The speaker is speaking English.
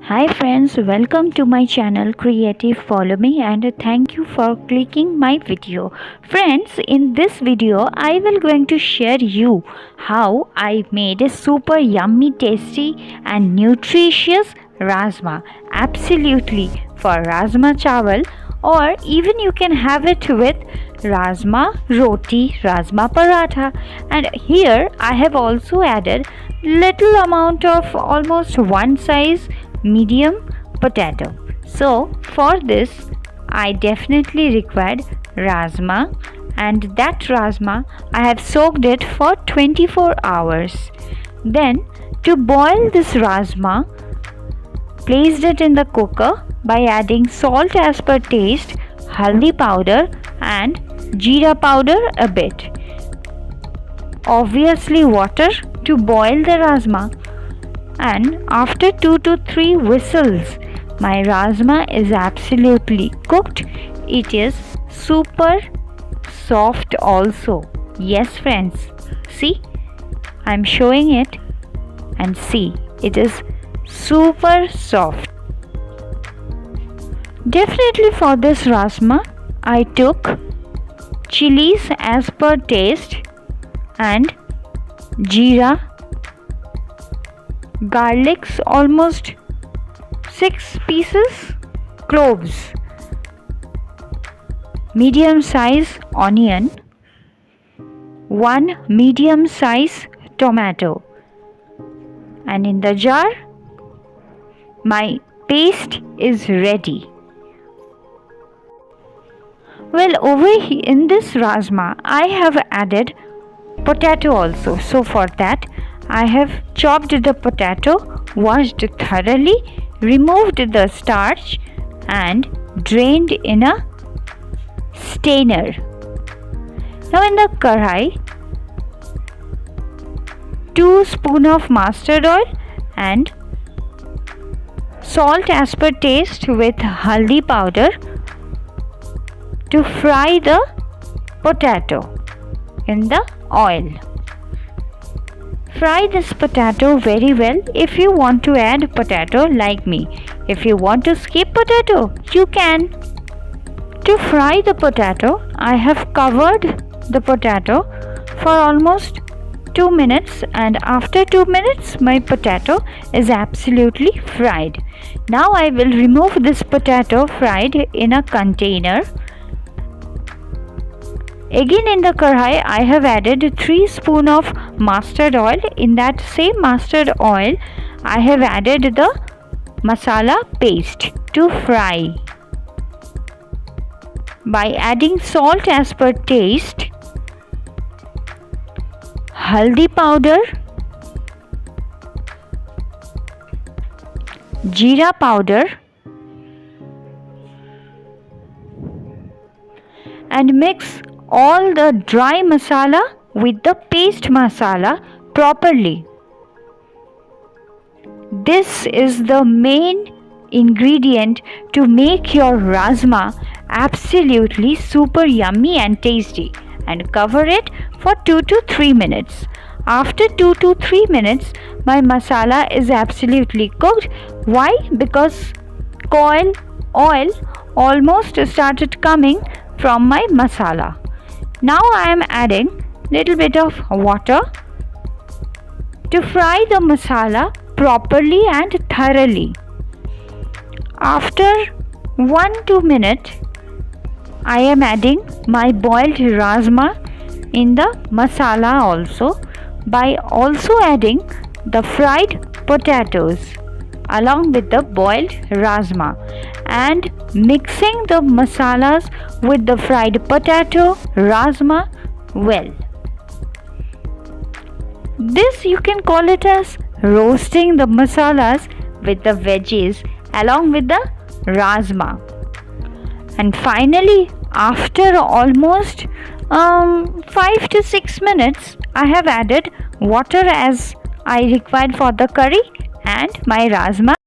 Hi friends, welcome to my channel Creative Polomi and thank you for clicking my video. Friends, in this video I will going to share you how I made a super yummy, tasty and nutritious Rajma. Absolutely for Rajma Chawal, or even you can have it with Rajma Roti, Rajma Paratha. And here I have also added little amount of almost one size medium potato. So for this I definitely required Rajma, and that Rajma I have soaked it for 24 hours. Then to boil this Rajma, placed it in the cooker by adding salt as per taste, haldi powder and jeera powder a bit. Obviously water to boil the Rajma, and after 2 to 3 whistles my Rajma is absolutely cooked. It is super soft also. Yes friends, see, I'm showing it and see, it is super soft. Definitely for this Rajma I took chilies as per taste and jeera, garlics almost 6 pieces, cloves, medium size onion, 1 medium size tomato, and in the jar my paste is ready. Well, over here in this Rajma I have added potato also. So for that I have chopped the potato, washed thoroughly, removed the starch and drained in a strainer. Now in the karai, 2 spoons of mustard oil and salt as per taste with haldi powder to fry the potato in the oil. Fry this potato very well. If you want to add potato, like me, if you want to skip potato, you can. To fry the potato, I have covered the potato for almost 2 minutes, and after 2 minutes my potato is absolutely fried. Now I will remove this potato fried in a container. Again in the karai I have added 3 spoons of mustard oil. In that same mustard oil I have added the masala paste to fry. By adding salt as per taste, haldi powder, jeera powder and mix all the dry masala with the paste masala properly. This is the main ingredient to make your Rajma absolutely super yummy and tasty, and cover it for 2 to 3 minutes. After 2 to 3 minutes my masala is absolutely cooked. Why? Because oil almost started coming from my masala. Now I am adding little bit of water to fry the masala properly and thoroughly. After 1-2 minutes I am adding my boiled Rajma in the masala also, by also adding the fried potatoes along with the boiled Rajma and mixing the masalas with the fried potato, Rajma well. This you can call it as roasting the masalas with the veggies along with the Rajma. And finally after almost 5 to 6 minutes I have added water as I required for the curry, and my Rajma